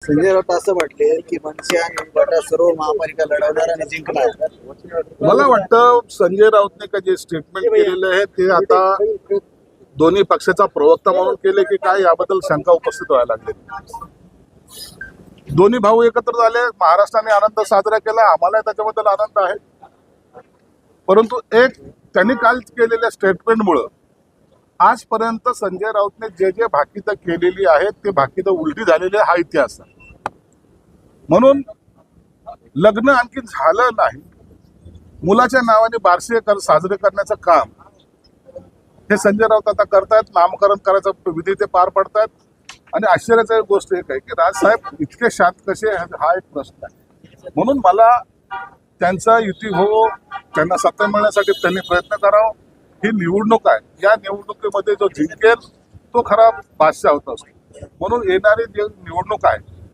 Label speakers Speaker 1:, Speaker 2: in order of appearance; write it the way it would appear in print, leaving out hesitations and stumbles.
Speaker 1: संजय राऊत असं म्हटले की मनसे आणि गटा सर्व महापालिका लढवणार आणि जिंकणार.
Speaker 2: मला वाटतं संजय राऊतने का जे स्टेटमेंट केलेले आहे ते आता दोन्ही पक्षाचा प्रवक्ता म्हणून केले की काय याबद्दल शंका उपस्थित व्हायला लागली. दोन्ही भाऊ एकत्र झाले, महाराष्ट्राने आनंद साजरा केला, आम्हाला त्याच्याबद्दल आनंद आहे. परंतु एक त्यांनी काल केलेल्या स्टेटमेंटमुळं आजपर्यंत संजय राऊतने जे जे भाकीतं केलेली आहेत ते भाकीतं उलटी झालेली हा इतिहास आहे. म्हणून लग्न आणखी झालं नाही, मुलाच्या नावाने बारसे साजरे करण्याचं काम हे संजय राऊत आता करतायत. नामकरण करायचं विधी ते पार पडतायत. आणि आश्चर्याची गोष्ट एक आहे की राजसाहेब इतके शांत कसे हा एक प्रश्न आहे. म्हणून मला त्यांचा युती हो, त्यांना सत्ता मिळण्यासाठी त्यांनी प्रयत्न करावा. ही निवडणूक आहे, या निवडणुकीमध्ये जो जिंकेल तो खरा बादशाह होत असतो. म्हणून येणारी जी निवडणूक आहे